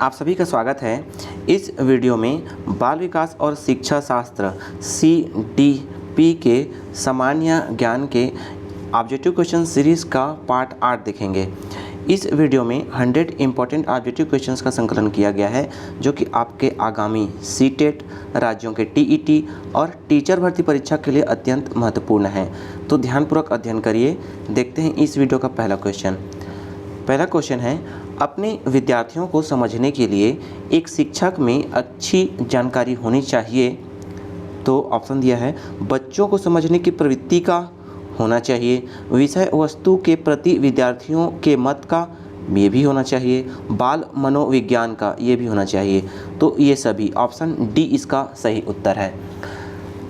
आप सभी का स्वागत है। इस वीडियो में बाल विकास और शिक्षा शास्त्र CDP के सामान्य ज्ञान के ऑब्जेक्टिव क्वेश्चन सीरीज़ का पार्ट 8 देखेंगे। इस वीडियो में 100 इम्पॉर्टेंट ऑब्जेक्टिव क्वेश्चंस का संकलन किया गया है जो कि आपके आगामी सीटेट, राज्यों के TET और टीचर भर्ती परीक्षा के लिए अत्यंत महत्वपूर्ण है। तो ध्यानपूर्वक अध्ययन करिए। देखते हैं इस वीडियो का पहला क्वेश्चन है, अपने विद्यार्थियों को समझने के लिए एक शिक्षक में अच्छी जानकारी होनी चाहिए। तो ऑप्शन दिया है, बच्चों को समझने की प्रवृत्ति का होना चाहिए, विषय वस्तु के प्रति विद्यार्थियों के मत का ये भी होना चाहिए, बाल मनोविज्ञान का ये भी होना चाहिए। तो ये सभी ऑप्शन डी इसका सही उत्तर है।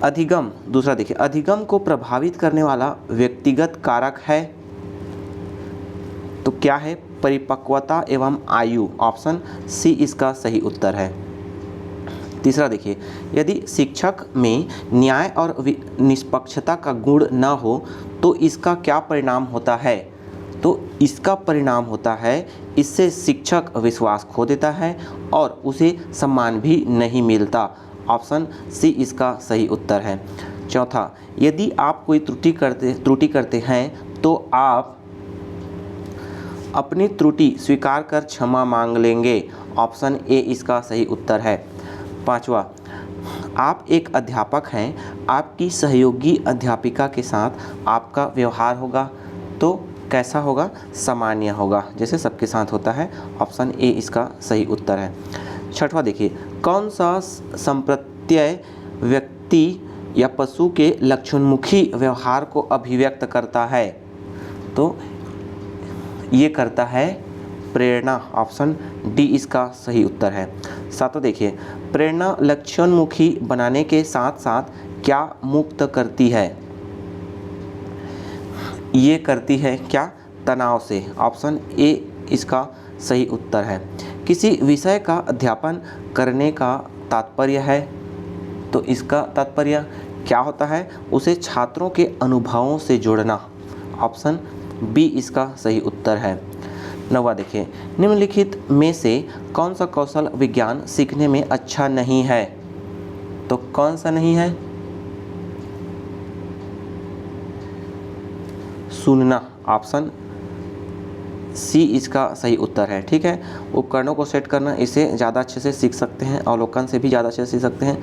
अधिगम, दूसरा देखिए, अधिगम को प्रभावित करने वाला व्यक्तिगत कारक है। तो क्या है? परिपक्वता एवं आयु। ऑप्शन सी इसका सही उत्तर है। तीसरा देखिए, यदि शिक्षक में न्याय और निष्पक्षता का गुण न हो तो इसका क्या परिणाम होता है? तो इसका परिणाम होता है इससे शिक्षक विश्वास खो देता है और उसे सम्मान भी नहीं मिलता। ऑप्शन सी इसका सही उत्तर है। चौथा, यदि आप कोई त्रुटि करते हैं तो आप अपनी त्रुटि स्वीकार कर क्षमा मांग लेंगे। ऑप्शन ए इसका सही उत्तर है। पांचवा, आप एक अध्यापक हैं, आपकी सहयोगी अध्यापिका के साथ आपका व्यवहार होगा तो कैसा होगा? सामान्य होगा, जैसे सबके साथ होता है। ऑप्शन ए इसका सही उत्तर है। छठवां देखिए, कौन सा संप्रत्यय व्यक्ति या पशु के लक्षणमुखी व्यवहार को अभिव्यक्त करता है? तो ये करता है प्रेरणा। ऑप्शन डी इसका सही उत्तर है। सातों देखिए, प्रेरणा लक्षणमुखी बनाने के साथ साथ क्या मुक्त करती है? ये करती है क्या? तनाव से। ऑप्शन ए इसका सही उत्तर है। किसी विषय का अध्यापन करने का तात्पर्य है, तो इसका तात्पर्य क्या होता है? उसे छात्रों के अनुभवों से जोड़ना। ऑप्शन बी इसका सही उत्तर है। नौवां देखिए, निम्नलिखित में से कौन सा कौशल विज्ञान सीखने में अच्छा नहीं है? तो कौन सा नहीं है? सुनना। ऑप्शन सी इसका सही उत्तर है। ठीक है, उपकरणों को सेट करना, इसे ज़्यादा अच्छे से सीख सकते हैं, अवलोकन से भी ज़्यादा अच्छे से सीख सकते हैं,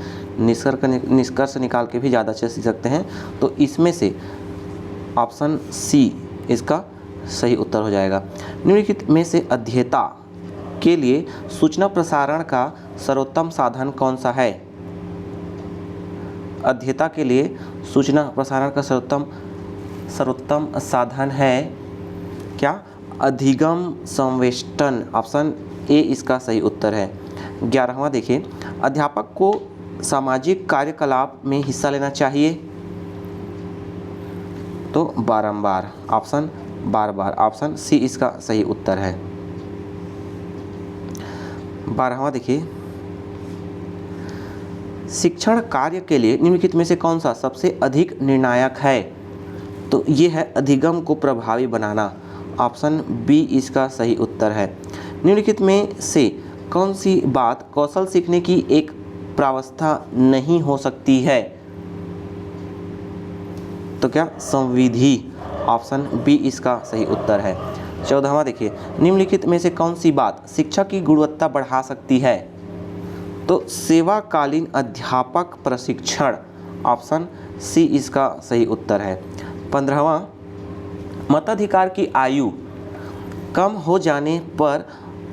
निष्कर्ष निकाल के भी ज़्यादा अच्छे से सीख सकते हैं। तो इसमें से ऑप्शन सी इसका सही उत्तर हो जाएगा। निम्नलिखित में से अध्येता के लिए सूचना प्रसारण का सर्वोत्तम साधन कौन सा है? अध्येता के लिए सूचना प्रसारण का सर्वोत्तम साधन है क्या? अधिगम संवेष्टन। ऑप्शन ए इसका सही उत्तर है। 11वां देखिए, अध्यापक को सामाजिक कार्यकलाप में हिस्सा लेना चाहिए तो बारंबार। ऑप्शन बार-बार। ऑप्शन सी इसका सही उत्तर है। 12वां देखिए, शिक्षण कार्य के लिए निम्नलिखित में से कौन सा सबसे अधिक निर्णायक है? तो ये है अधिगम को प्रभावी बनाना। ऑप्शन बी इसका सही उत्तर है। निम्नलिखित में से कौन सी बात कौशल सीखने की एक प्रावस्था नहीं हो सकती है? तो क्या? संविधि। ऑप्शन बी इसका सही उत्तर है। 14वां देखिए, निम्नलिखित में से कौन सी बात शिक्षा की गुणवत्ता बढ़ा सकती है? तो सेवाकालीन अध्यापक प्रशिक्षण। ऑप्शन सी इसका सही उत्तर है। 15वां, मताधिकार की आयु कम हो जाने पर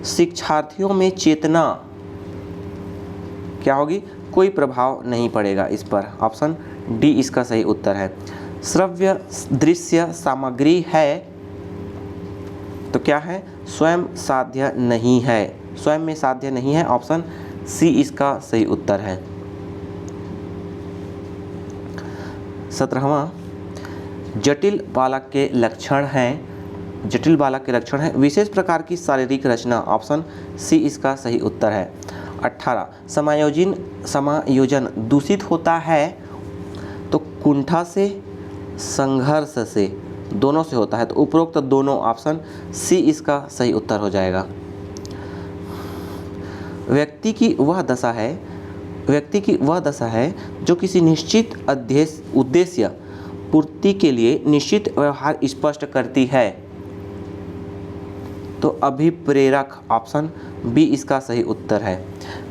शिक्षार्थियों में चेतना क्या होगी? कोई प्रभाव नहीं पड़ेगा इस पर। ऑप्शन डी इसका सही उत्तर है। श्रव्य दृश्य सामग्री है तो क्या है? स्वयं साध्य नहीं है, स्वयं में साध्य नहीं है। ऑप्शन सी इसका सही उत्तर है। 17वां, जटिल बालक के लक्षण हैं विशेष प्रकार की शारीरिक रचना। ऑप्शन सी इसका सही उत्तर है। 18, समायोजन दूषित होता है तो कुंठा से, संघर्ष से, दोनों से होता है तो उपरोक्त दोनों। ऑप्शन सी इसका सही उत्तर हो जाएगा। व्यक्ति की वह दशा है जो किसी निश्चित उद्देश्य पूर्ति के लिए निश्चित व्यवहार स्पष्ट करती है। तो अभिप्रेरक ऑप्शन बी इसका सही उत्तर है।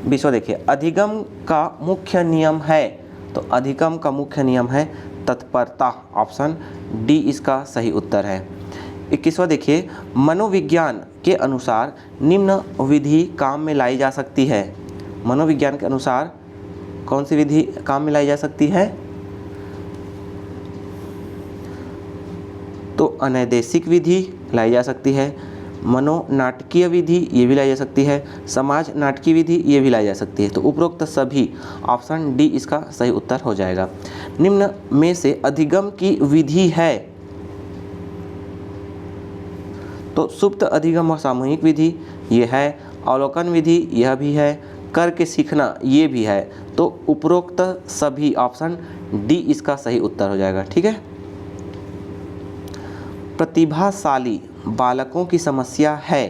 20वां देखिए, अधिगम का मुख्य नियम है। तो अधिगम का मुख्य नियम है तत्परता, ऑप्शन डी इसका सही उत्तर है। 21वां देखिए, मनोविज्ञान के अनुसार निम्न विधि काम में लाई जा सकती है। मनोविज्ञान के अनुसार कौन सी विधि काम में लाई जा सकती है? तो अनैदेशिक विधि लाई जा सकती है, मनोनाटकीय विधि ये भी लाई जा सकती है, समाज नाटकीय विधि ये भी लाई जा सकती है। तो उपरोक्त सभी, ऑप्शन डी इसका सही उत्तर हो जाएगा। निम्न में से अधिगम की विधि है। तो सुप्त अधिगम और सामूहिक विधि ये है, अवलोकन विधि यह भी है, करके सीखना ये भी है। तो उपरोक्त सभी, ऑप्शन डी इसका सही उत्तर हो जाएगा। ठीक है। प्रतिभाशाली बालकों की समस्या है।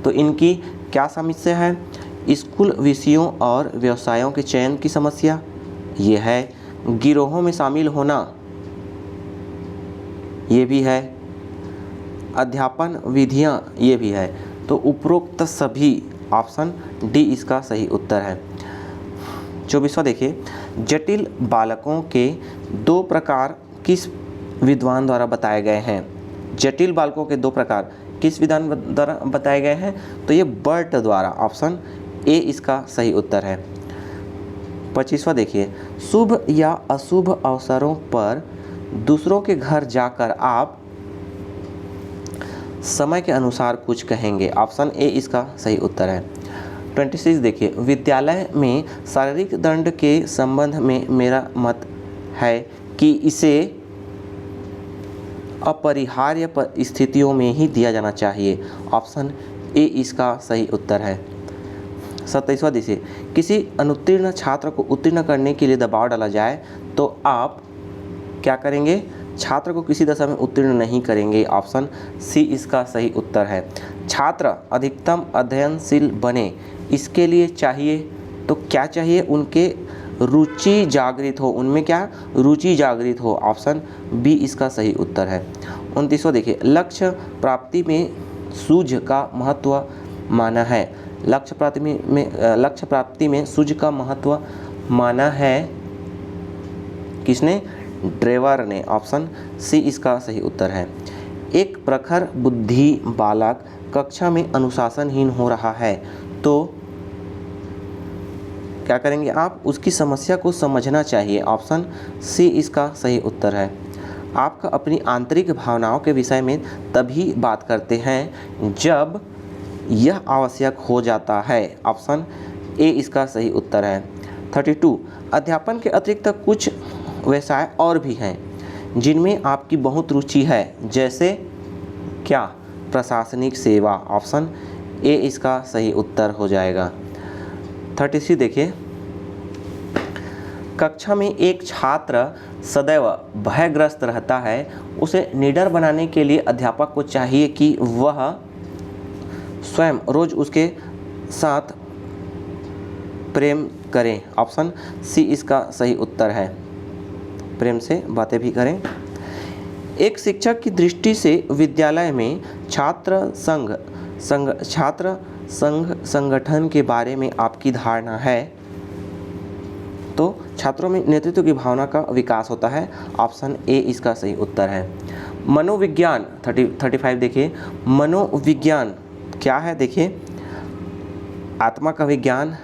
तो इनकी क्या समस्या है? स्कूल विषयों और व्यवसायों के चयन की समस्या ये है, गिरोहों में शामिल होना ये भी है, अध्यापन विधियां ये भी है। तो उपरोक्त सभी, ऑप्शन डी इसका सही उत्तर है। 24वां देखिए, जटिल बालकों के 2 प्रकार किस विद्वान द्वारा बताए गए हैं? जटिल बालकों के 2 प्रकार किस विद्वान द्वारा बताए गए हैं? तो ये बर्ट द्वारा, ऑप्शन ए इसका सही उत्तर है। 25वां देखिए, शुभ या अशुभ अवसरों पर दूसरों के घर जाकर आप समय के अनुसार कुछ कहेंगे, ऑप्शन ए इसका सही उत्तर है। 26 देखिए, विद्यालय में शारीरिक दंड के संबंध में मेरा मत है कि इसे अपरिहार्य स्थितियों में ही दिया जाना चाहिए, ऑप्शन ए इसका सही उत्तर है। 27वां देखिए, किसी अनुत्तीर्ण छात्र को उत्तीर्ण करने के लिए दबाव डाला जाए तो आप क्या करेंगे? छात्र को किसी दशा में उत्तीर्ण नहीं करेंगे, ऑप्शन सी इसका सही उत्तर है। छात्र अधिकतम अध्ययनशील बने, इसके लिए चाहिए तो क्या चाहिए? उनके रुचि जागृत हो, उनमें क्या रुचि जागृत हो, ऑप्शन बी इसका सही उत्तर है। 29वां देखिए, लक्ष्य प्राप्ति में सूझ का महत्व माना है। लक्ष्य प्राप्ति में सूझ का महत्व माना है किसने? ड्रेवर ने, ऑप्शन सी इसका सही उत्तर है। एक प्रखर बुद्धि बालक कक्षा में अनुशासनहीन हो रहा है तो क्या करेंगे आप? उसकी समस्या को समझना चाहिए, ऑप्शन सी इसका सही उत्तर है। आपका अपनी आंतरिक भावनाओं के विषय में तभी बात करते हैं जब यह आवश्यक हो जाता है, ऑप्शन ए इसका सही उत्तर है। 32, अध्यापन के अतिरिक्त कुछ व्यवसाय और भी हैं जिनमें आपकी बहुत रुचि है, जैसे क्या? प्रशासनिक सेवा, ऑप्शन ए इसका सही उत्तर हो जाएगा। 33 देखिए, कक्षा में एक छात्र सदैव भयग्रस्त रहता है, उसे निडर बनाने के लिए अध्यापक को चाहिए कि वह स्वयं रोज उसके साथ प्रेम करें, ऑप्शन सी इसका सही उत्तर है। प्रेम से बातें भी करें। एक शिक्षक की दृष्टि से विद्यालय में छात्र संघ संगठन के बारे में आपकी धारणा है? तो छात्रों में नेतृत्व की भावना का विकास होता है, ऑप्शन ए इसका सही उत्तर है। मनोविज्ञान 35 देखिए, मनोविज्ञान क्या है? देखिए, आत्मा का विज्ञान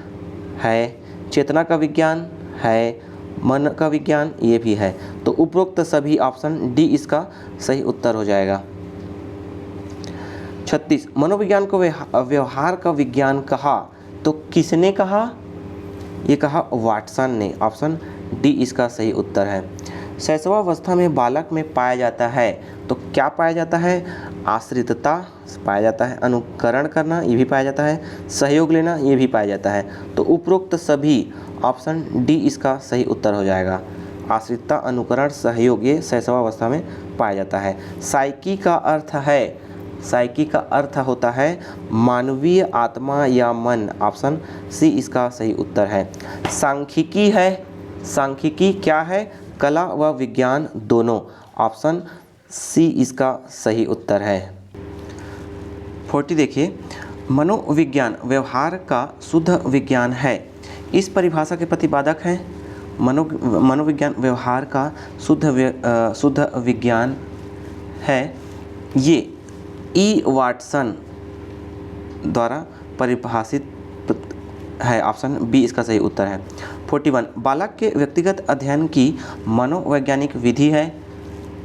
है, चेतना का विज्ञान है, मन का विज्ञान ये भी है। तो उपरोक्त सभी, ऑप्शन डी इसका सही उत्तर हो जाएगा। 36, मनोविज्ञान को व्यवहार का विज्ञान कहा तो किसने कहा? ये कहा वाटसन ने, ऑप्शन डी इसका सही उत्तर है। शैशवावस्था में बालक में पाया जाता है तो क्या पाया जाता है? आश्रितता पाया जाता है, अनुकरण करना ये भी पाया जाता है, सहयोग लेना ये भी पाया जाता है। तो उपरोक्त सभी, ऑप्शन डी इसका सही उत्तर हो जाएगा। आश्रितता, अनुकरण, सहयोग ये शैशवावस्था में पाया जाता है। साइकी का अर्थ है साइकी का अर्थ होता है मानवीय आत्मा या मन। ऑप्शन सी इसका सही उत्तर है। सांख्यिकी है, सांख्यिकी क्या है? कला व विज्ञान दोनों। ऑप्शन सी इसका सही उत्तर है। 40 देखिए, मनोविज्ञान व्यवहार का शुद्ध विज्ञान है, इस परिभाषा के प्रतिपादक हैं। मनोविज्ञान व्यवहार का शुद्ध विज्ञान है, ये ई वाटसन द्वारा परिभाषित है। ऑप्शन बी इसका सही उत्तर है। 41 बालक के व्यक्तिगत अध्ययन की मनोवैज्ञानिक विधि है,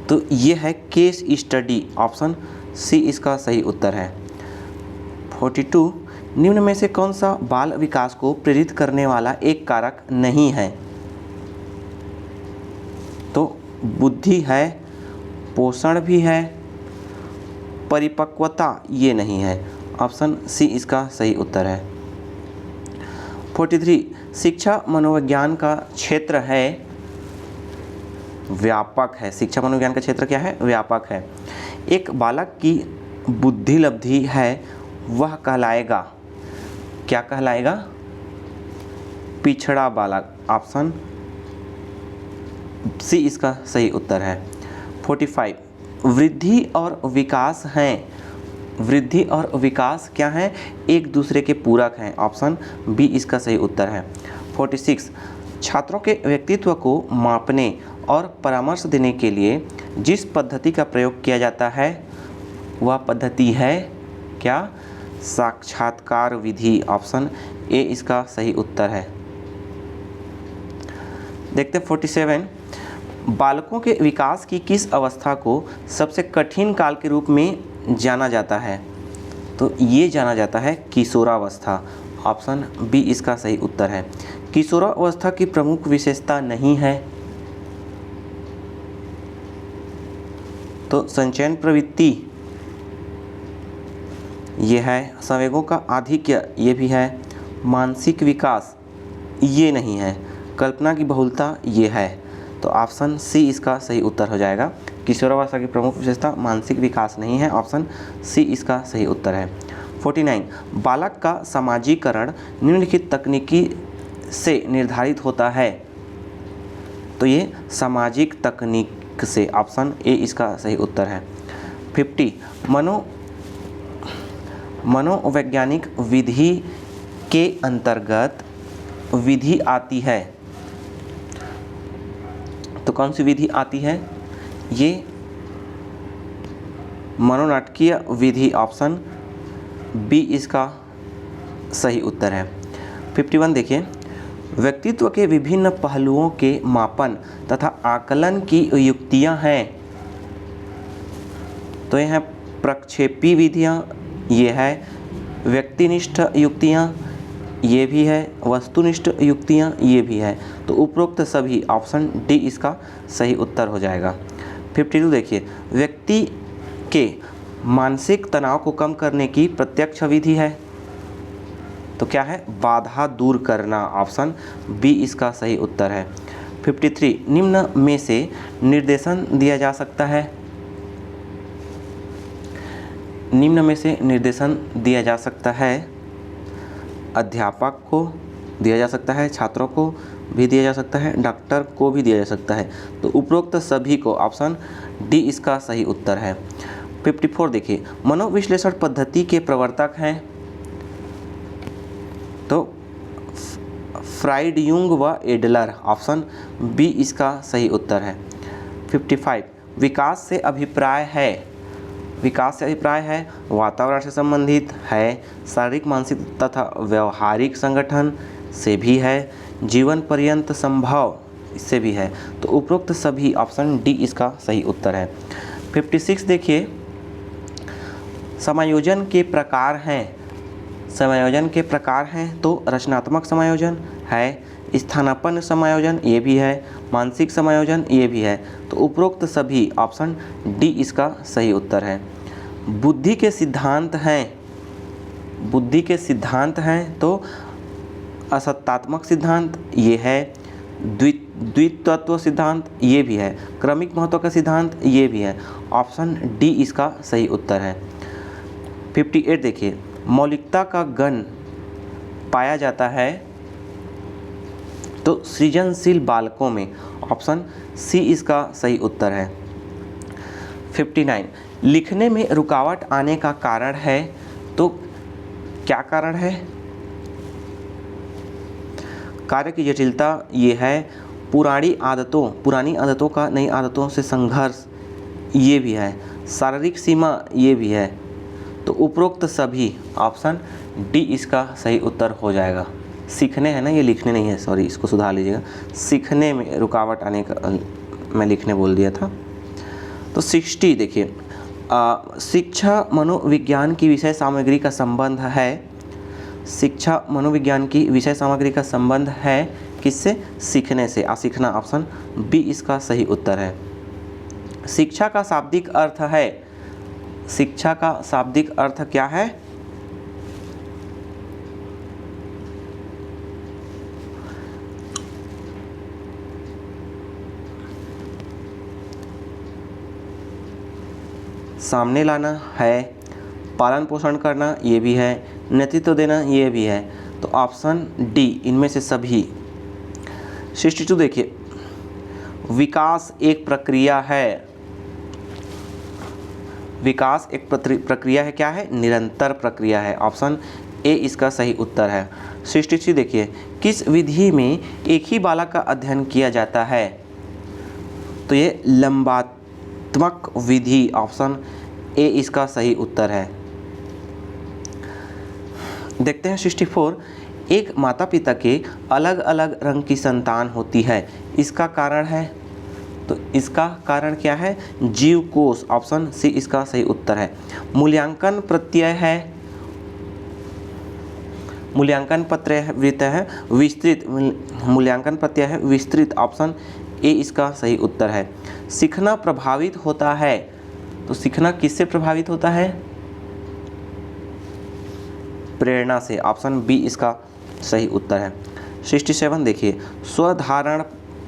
तो ये है केस स्टडी। ऑप्शन सी इसका सही उत्तर है। 42 निम्न में से कौन सा बाल विकास को प्रेरित करने वाला एक कारक नहीं है? तो बुद्धि है, पोषण भी है, परिपक्वता ये नहीं है। ऑप्शन सी इसका सही उत्तर है। 43 शिक्षा मनोविज्ञान का क्षेत्र है, व्यापक है। शिक्षा मनोविज्ञान का क्षेत्र क्या है? व्यापक है। एक बालक की बुद्धि लब्धि है, वह कहलाएगा, क्या कहलाएगा? पिछड़ा बालक। ऑप्शन सी इसका सही उत्तर है। 45 वृद्धि और विकास हैं, वृद्धि और विकास क्या हैं? एक दूसरे के पूरक हैं। ऑप्शन बी इसका सही उत्तर है। 46 छात्रों के व्यक्तित्व को मापने और परामर्श देने के लिए जिस पद्धति का प्रयोग किया जाता है, वह पद्धति है क्या? साक्षात्कार विधि। ऑप्शन ए इसका सही उत्तर है। देखते हैं 47 बालकों के विकास की किस अवस्था को सबसे कठिन काल के रूप में जाना जाता है? तो ये जाना जाता है किशोरावस्था। ऑप्शन बी इसका सही उत्तर है। किशोरावस्था की प्रमुख विशेषता नहीं है, तो संचयन प्रवृत्ति ये है, संवेगों का आधिक्य ये भी है, मानसिक विकास ये नहीं है, कल्पना की बहुलता ये है। तो ऑप्शन सी इसका सही उत्तर हो जाएगा। किशोरावस्था की प्रमुख विशेषता मानसिक विकास नहीं है। ऑप्शन सी इसका सही उत्तर है। 49 बालक का समाजीकरण निम्नलिखित तकनीकी से निर्धारित होता है, तो ये सामाजिक तकनीक से। ऑप्शन ए इसका सही उत्तर है। 50 मनोवैज्ञानिक विधि के अंतर्गत विधि आती है, तो कौन सी विधि आती है? ये मनोनाटकीय विधि। ऑप्शन बी इसका सही उत्तर है। 51 देखिए, व्यक्तित्व के विभिन्न पहलुओं के मापन तथा आकलन की युक्तियां हैं, तो यह है प्रक्षेपी विधियां, ये है व्यक्तिनिष्ठ युक्तियां, ये भी है वस्तुनिष्ठ युक्तियां, ये भी है। तो उपरोक्त सभी, ऑप्शन डी इसका सही उत्तर हो जाएगा। 52 देखिए, व्यक्ति के मानसिक तनाव को कम करने की प्रत्यक्ष विधि है, तो क्या है? बाधा दूर करना। ऑप्शन बी इसका सही उत्तर है। 53 निम्न में से निर्देशन दिया जा सकता है, निम्न में से निर्देशन दिया जा सकता है, अध्यापक को दिया जा सकता है, छात्रों को भी दिया जा सकता है, डॉक्टर को भी दिया जा सकता है। तो उपरोक्त सभी को, ऑप्शन डी इसका सही उत्तर है। 54 देखिए, मनोविश्लेषण पद्धति के प्रवर्तक हैं, तो फ्राइड, युंग व एडलर। ऑप्शन बी इसका सही उत्तर है। 55 विकास से अभिप्राय है, विकास से अभिप्राय है वातावरण से संबंधित है, शारीरिक मानसिक तथा व्यवहारिक संगठन से भी है, जीवन पर्यंत संभव इससे भी है। तो उपरोक्त सभी, ऑप्शन डी इसका सही उत्तर है। 56 देखिए, समायोजन के प्रकार हैं, समायोजन के प्रकार हैं, तो रचनात्मक समायोजन है, स्थानापन्न समायोजन ये भी है, मानसिक समायोजन ये भी है। तो उपरोक्त सभी, ऑप्शन डी इसका सही उत्तर है। बुद्धि के सिद्धांत हैं, बुद्धि के सिद्धांत हैं, तो असत्तात्मक सिद्धांत ये है, द्वितत्व सिद्धांत ये भी है, क्रमिक महत्व का सिद्धांत ये भी है। ऑप्शन डी इसका सही उत्तर है। 58 देखिए, मौलिकता का गण पाया जाता है तो सृजनशील बालकों में। ऑप्शन सी इसका सही उत्तर है। 59 लिखने में रुकावट आने का कारण है, तो क्या कारण है? कार्य की जटिलता ये है, पुरानी आदतों का नई आदतों से संघर्ष ये भी है, शारीरिक सीमा ये भी है। तो उपरोक्त सभी, ऑप्शन डी इसका सही उत्तर हो जाएगा। सीखने है ना, ये लिखने नहीं है, सॉरी इसको सुधार लीजिएगा, सीखने में रुकावट आने का मैं लिखने बोल दिया था। तो 60 देखिए, शिक्षा मनोविज्ञान की विषय सामग्री का संबंध है। शिक्षा मनोविज्ञान की विषय सामग्री का संबंध है किससे? सीखने से। असीखना, ऑप्शन बी इसका सही उत्तर है। शिक्षा का शाब्दिक अर्थ है, शिक्षा का शाब्दिक अर्थ क्या है? सामने लाना है, पालन पोषण करना ये भी है, नेतृत्व देना ये भी है। तो ऑप्शन डी इनमें से सभी। 62 देखिए, विकास एक प्रक्रिया है। विकास एक प्रक्रिया है, क्या है? निरंतर प्रक्रिया है। ऑप्शन ए इसका सही उत्तर है। 63 देखिए, किस विधि में एक ही बालक का अध्ययन किया जाता है? तो ये लंबात्मक विधि, ऑप्शन ए इसका सही उत्तर है। देखते हैं 64, एक माता पिता के अलग अलग रंग की संतान होती है, इसका कारण है? तो इसका कारण क्या है? जीव कोश, ऑप्शन सी इसका सही उत्तर है। मूल्यांकन प्रत्यय है, मूल्यांकन प्रत्यय वृत्त है विस्तृत, मूल्यांकन प्रत्यय है विस्तृत, ऑप्शन ए इसका सही उत्तर है। सीखना प्रभावित होता है, तो सीखना किससे प्रभावित होता है? प्रेरणा से, ऑप्शन बी इसका सही उत्तर है। 67 देखिए, स्वधारण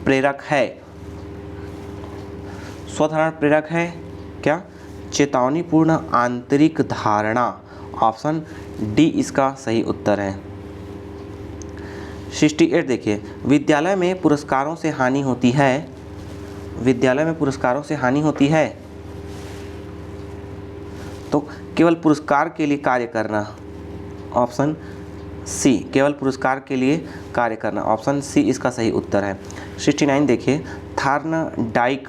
प्रेरक है। स्वधारण प्रेरक है क्या? चेतावनीपूर्ण आंतरिक धारणा, ऑप्शन डी इसका सही उत्तर है। 68 देखिए, विद्यालय में पुरस्कारों से हानि होती है। विद्यालय में पुरस्कारों से हानि होती है, तो केवल पुरस्कार के लिए कार्य करना, ऑप्शन सी, केवल पुरस्कार के लिए कार्य करना, ऑप्शन सी इसका सही उत्तर है। 69 देखिए, थॉर्नडाइक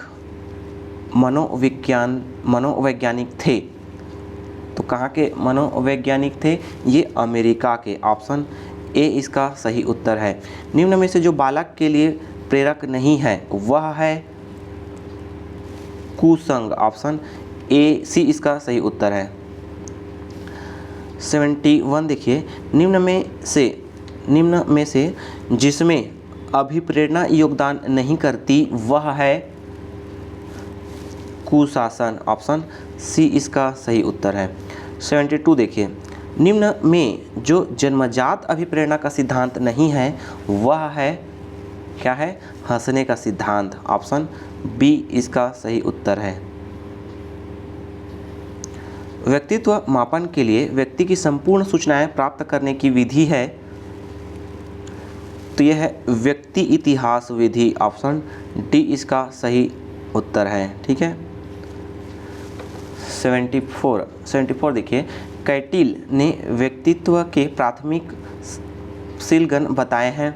मनोवैज्ञानिक थे, तो कहाँ के मनोवैज्ञानिक थे? ये अमेरिका के, ऑप्शन ए इसका सही उत्तर है। निम्न में से जो बालक के लिए प्रेरक नहीं है वह है कुसंग, ऑप्शन ए सी इसका सही उत्तर है। 71 देखिए, निम्न में से जिसमें अभिप्रेरणा योगदान नहीं करती वह है कुशासन, ऑप्शन सी इसका सही उत्तर है। 72 देखिए, निम्न में जो जन्मजात अभिप्रेरणा का सिद्धांत नहीं है वह है, क्या है? हंसने का सिद्धांत, ऑप्शन बी इसका सही उत्तर है। व्यक्तित्व मापन के लिए व्यक्ति की संपूर्ण सूचनाएं प्राप्त करने की विधि है, तो यह है व्यक्ति इतिहास विधि, ऑप्शन डी इसका सही उत्तर है। ठीक है। 74 देखिए, कैटिल ने व्यक्तित्व के प्राथमिक शीलगण बताए हैं,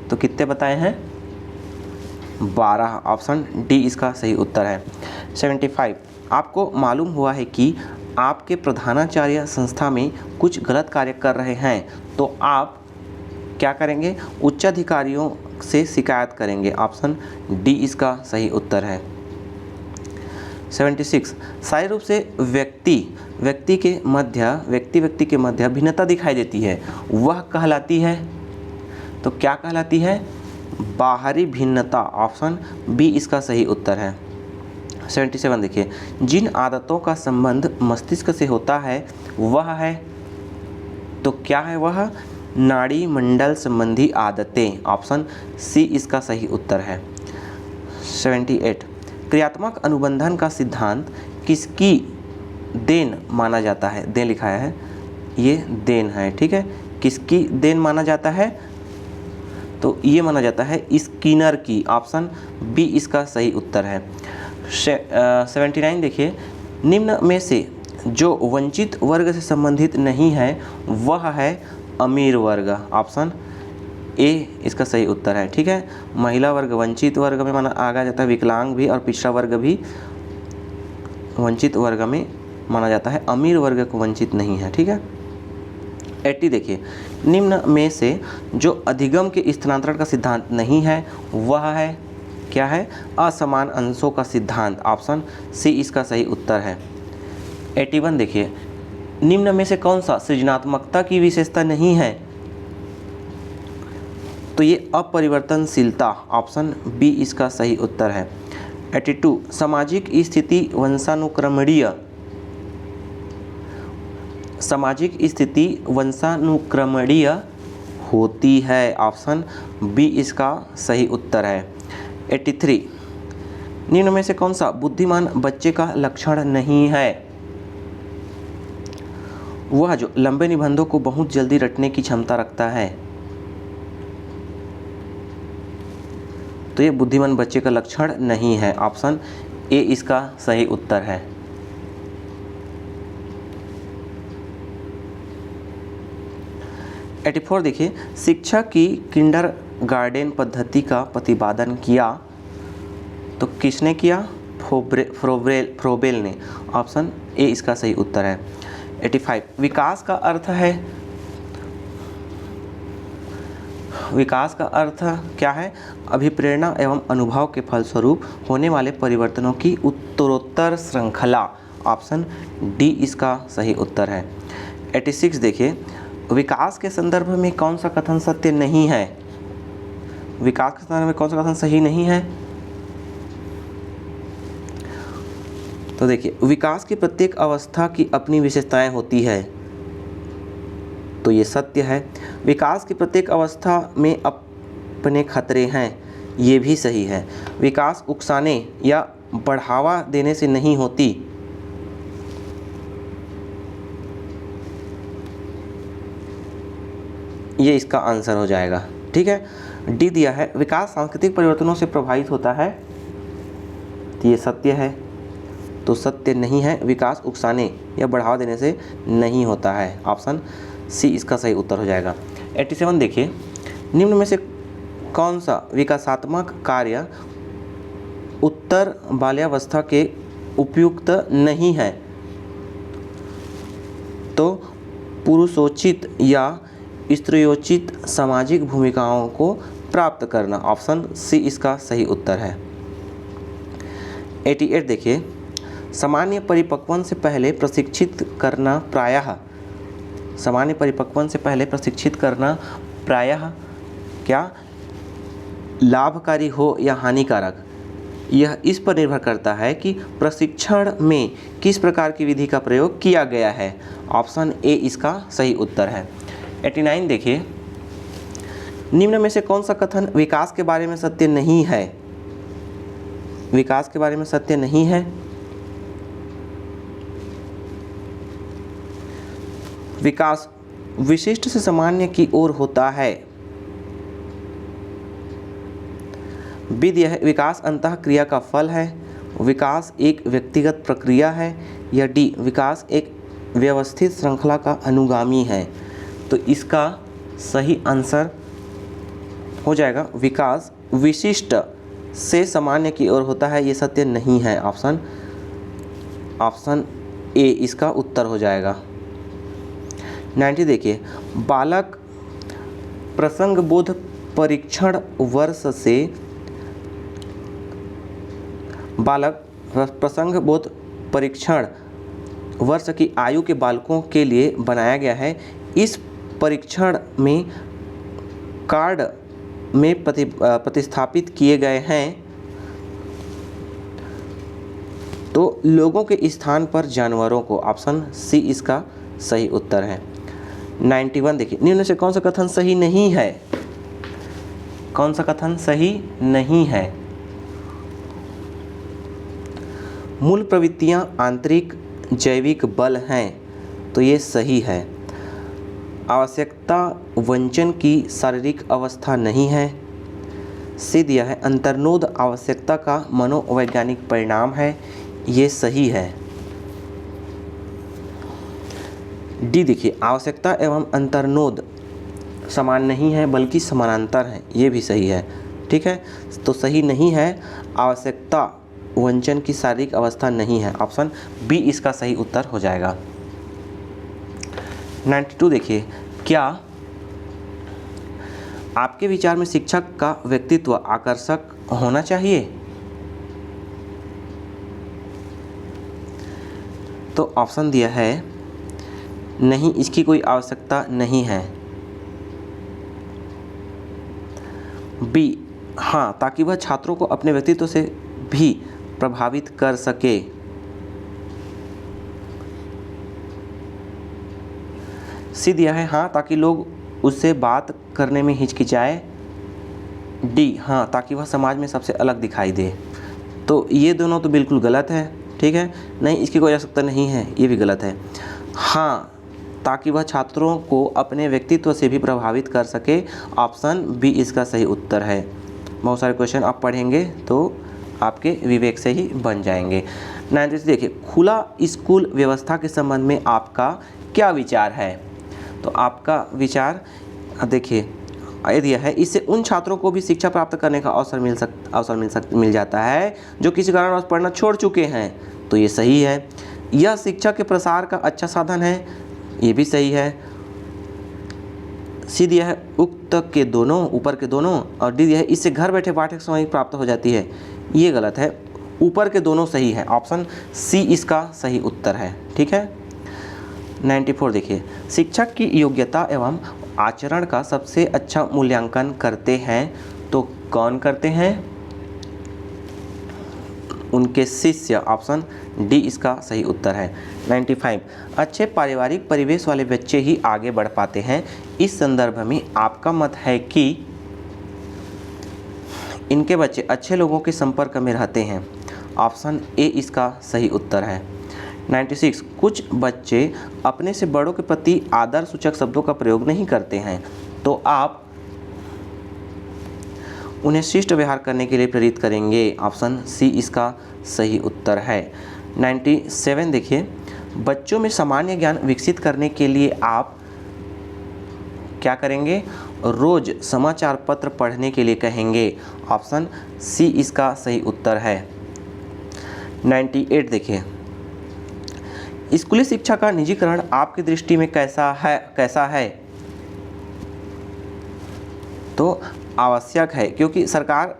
तो कितने बताए हैं? 12, ऑप्शन डी इसका सही उत्तर है। 75 आपको मालूम हुआ है कि आपके प्रधानाचार्य संस्था में कुछ गलत कार्य कर रहे हैं, तो आप क्या करेंगे? उच्चाधिकारियों से शिकायत करेंगे, ऑप्शन डी इसका सही उत्तर है। 76 सारी रूप से व्यक्ति के मध्य भिन्नता दिखाई देती है, वह कहलाती है, तो क्या कहलाती है? बाहरी भिन्नता, ऑप्शन बी इसका सही उत्तर है। 77 देखिए, जिन आदतों का संबंध मस्तिष्क से होता है वह है, तो क्या है वह? नाड़ी मंडल संबंधी आदतें, ऑप्शन सी इसका सही उत्तर है। 78 क्रियात्मक अनुबंधन का सिद्धांत किसकी देन माना जाता है, देन लिखाया है, ये देन है, ठीक है। किसकी देन माना जाता है? तो ये माना जाता है स्किनर की। ऑप्शन बी इसका सही उत्तर है। 79 देखिए, निम्न में से जो वंचित वर्ग से संबंधित नहीं है वह है अमीर वर्ग। ऑप्शन ए इसका सही उत्तर है, ठीक है। महिला वर्ग वंचित वर्ग में माना आगा जाता है, विकलांग भी और पिछड़ा वर्ग भी वंचित वर्ग में माना जाता है, अमीर वर्ग को वंचित नहीं है, ठीक है। 80 देखिए, निम्न में से जो अधिगम के स्थानांतरण का सिद्धांत नहीं है वह है, क्या है? असमान अंशों का सिद्धांत। ऑप्शन सी इसका सही उत्तर है। 81 देखिए, निम्न में से कौन सा सृजनात्मकता की विशेषता नहीं है? तो ये अपरिवर्तनशीलता। ऑप्शन बी इसका सही उत्तर है। 82 सामाजिक स्थिति वंशानुक्रमणीय, सामाजिक स्थिति वंशानुक्रमणीय होती है। ऑप्शन बी इसका सही उत्तर है। 83 निम्न में से कौन सा बुद्धिमान बच्चे का लक्षण नहीं है? वह जो लंबे निबंधों को बहुत जल्दी रटने की क्षमता रखता है। तो ये बुद्धिमान बच्चे का लक्षण नहीं है। ऑप्शन ए इसका सही उत्तर है। एटी 84 देखिए, शिक्षा की किंडरगार्टन पद्धति का प्रतिपादन किया। तो किसने किया? फ्रोबेल ने। ऑप्शन ए इसका सही उत्तर है। 85 विकास का अर्थ है, विकास का अर्थ क्या है? अभिप्रेरणा एवं अनुभव के फलस्वरूप होने वाले परिवर्तनों की उत्तरोत्तर श्रृंखला। ऑप्शन डी इसका सही उत्तर है। 86 देखिए, विकास के संदर्भ में कौन सा कथन सत्य नहीं है? विकास के संदर्भ में कौन सा कथन सही नहीं है? तो देखिए, विकास की प्रत्येक अवस्था की अपनी विशेषताएं होती है। तो ये सत्य है। विकास की प्रत्येक अवस्था में अपने खतरे हैं, ये भी सही है। विकास उकसाने या बढ़ावा देने से नहीं होती। ये इसका आंसर हो जाएगा, ठीक है। डी दिया है, विकास सांस्कृतिक परिवर्तनों से प्रभावित होता है। तो ये सत्य है। तो सत्य नहीं है, विकास उकसाने या बढ़ावा देने से नहीं होता है। ऑप्शन सी इसका सही उत्तर हो जाएगा। 87 देखिए, निम्न में से कौन सा विकासात्मक कार्य उत्तर बाल्यावस्था के उपयुक्त नहीं है? तो पुरुषोचित या स्त्रियोचित सामाजिक भूमिकाओं को प्राप्त करना। ऑप्शन सी इसका सही उत्तर है। 88 देखिए, सामान्य परिपक्वन से पहले प्रशिक्षित करना प्रायः, सामान्य परिपक्वन से पहले प्रशिक्षित करना प्रायः क्या लाभकारी हो या हानिकारक? यह इस पर निर्भर करता है कि प्रशिक्षण में किस प्रकार की विधि का प्रयोग किया गया है। ऑप्शन ए इसका सही उत्तर है। 89 देखिए, निम्न में से कौन सा कथन विकास के बारे में सत्य नहीं है? विकास के बारे में सत्य नहीं है। विकास विशिष्ट से सामान्य की ओर होता है। बी दिया है, विकास अंतः क्रिया का फल है। विकास एक व्यक्तिगत प्रक्रिया है। या डी, विकास एक व्यवस्थित श्रृंखला का अनुगामी है। तो इसका सही आंसर हो जाएगा विकास विशिष्ट से सामान्य की ओर होता है। ये सत्य नहीं है। ऑप्शन ए इसका उत्तर हो जाएगा। 90 देखिए, बालक प्रसंगबोध परीक्षण वर्ष से, बालक प्रसंगबोध परीक्षण वर्ष की आयु के बालकों के लिए बनाया गया है। इस परीक्षण में कार्ड में प्रतिस्थापित किए गए हैं तो लोगों के स्थान पर जानवरों को। ऑप्शन सी इसका सही उत्तर है। 91 देखिए, निम्न से कौन सा कथन सही नहीं है? कौन सा कथन सही नहीं है? मूल प्रवृत्तियां आंतरिक जैविक बल हैं, तो ये सही है। आवश्यकता वंचन की शारीरिक अवस्था नहीं है। सी दिया है अंतर्नोद आवश्यकता का मनोवैज्ञानिक परिणाम है, ये सही है। डी देखिए आवश्यकता एवं अंतर्नोद समान नहीं है बल्कि समानांतर है, ये भी सही है। ठीक है, तो सही नहीं है, आवश्यकता वंचन की शारीरिक अवस्था नहीं है। ऑप्शन बी इसका सही उत्तर हो जाएगा। 92 देखिए, क्या आपके विचार में शिक्षक का व्यक्तित्व आकर्षक होना चाहिए? तो ऑप्शन दिया है नहीं, इसकी कोई आवश्यकता नहीं है। बी हाँ, ताकि वह छात्रों को अपने व्यक्तित्व से भी प्रभावित कर सके। सी दिया है हाँ, ताकि लोग उससे बात करने में हिचकिचाए। डी हाँ, ताकि वह समाज में सबसे अलग दिखाई दे। तो ये दोनों तो बिल्कुल गलत है। ठीक है, नहीं इसकी कोई आवश्यकता नहीं है, ये भी गलत है। हाँ, ताकि वह छात्रों को अपने व्यक्तित्व से भी प्रभावित कर सके। ऑप्शन बी इसका सही उत्तर है। बहुत सारे क्वेश्चन आप पढ़ेंगे तो आपके विवेक से ही बन जाएंगे। 93 देखिए, खुला स्कूल व्यवस्था के संबंध में आपका क्या विचार है? तो आपका विचार देखिए ये दिया है, इससे उन छात्रों को भी शिक्षा प्राप्त करने का अवसर मिल जाता है जो किसी कारणवश पढ़ना छोड़ चुके हैं, तो ये सही है। यह शिक्षा के प्रसार का अच्छा साधन है, ये भी सही है। सी दिया है उक्त के दोनों, ऊपर के दोनों, और डी दिया है इससे घर बैठे पाठ्य सामग्री प्राप्त हो जाती है, ये गलत है। ऊपर के दोनों सही है, ऑप्शन सी इसका सही उत्तर है। ठीक है, 94 देखिए, शिक्षक की योग्यता एवं आचरण का सबसे अच्छा मूल्यांकन करते हैं तो कौन करते हैं? उनके शिष्य। ऑप्शन डी इसका सही उत्तर है। 95 अच्छे पारिवारिक परिवेश वाले बच्चे ही आगे बढ़ पाते हैं। इस संदर्भ में आपका मत है कि इनके बच्चे अच्छे लोगों के संपर्क में रहते हैं। ऑप्शन ए इसका सही उत्तर है। 96 कुछ बच्चे अपने से बड़ों के प्रति आदर सूचक शब्दों का प्रयोग नहीं करते हैं, तो आप उन्हें शिष्ट व्यवहार करने के लिए प्रेरित करेंगे। ऑप्शन सी इसका सही उत्तर है। 97 देखिए, बच्चों में सामान्य ज्ञान विकसित करने के लिए आप क्या करेंगे? रोज समाचार पत्र पढ़ने के लिए कहेंगे। ऑप्शन सी इसका सही उत्तर है। 98 देखिए, स्कूली शिक्षा का निजीकरण आपकी दृष्टि में कैसा है? तो आवश्यक है, क्योंकि सरकार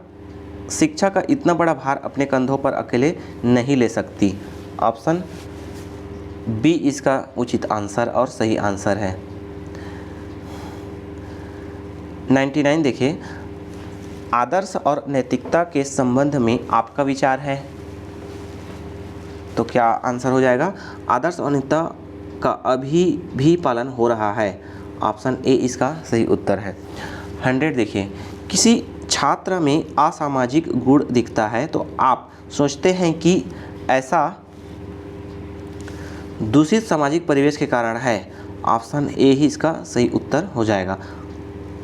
शिक्षा का इतना बड़ा भार अपने कंधों पर अकेले नहीं ले सकती। ऑप्शन बी इसका उचित आंसर और सही आंसर है। 99 देखिए, आदर्श और नैतिकता के संबंध में आपका विचार है, तो क्या आंसर हो जाएगा? आदर्श और नैतिकता का अभी भी पालन हो रहा है। ऑप्शन ए इसका सही उत्तर है। 100 देखिए, किसी छात्र में असामाजिक गुण दिखता है तो आप सोचते हैं कि ऐसा दूषित सामाजिक परिवेश के कारण है। ऑप्शन ए ही इसका सही उत्तर हो जाएगा।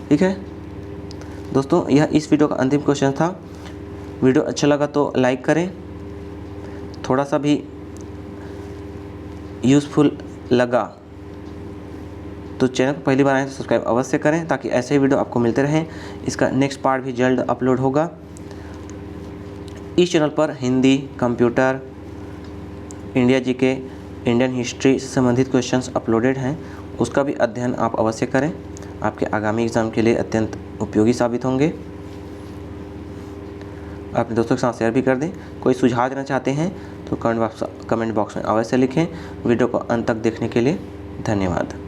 ठीक है दोस्तों, यह इस वीडियो का अंतिम क्वेश्चन था। वीडियो अच्छा लगा तो लाइक करें, थोड़ा सा भी यूज़फुल लगा तो चैनल को पहली बार आए तो सब्सक्राइब अवश्य करें, ताकि ऐसे ही वीडियो आपको मिलते रहें। इसका नेक्स्ट पार्ट भी जल्द अपलोड होगा। इस चैनल पर Hindi, computer, India GK, Indian history से संबंधित क्वेश्चंस अपलोडेड हैं, उसका भी अध्ययन आप अवश्य करें। आपके आगामी एग्ज़ाम के लिए अत्यंत उपयोगी साबित होंगे। अपने दोस्तों के साथ शेयर भी कर दें। कोई सुझाव देना चाहते हैं तो कमेंट बॉक्स में अवश्य लिखें। वीडियो को अंत तक देखने के लिए धन्यवाद।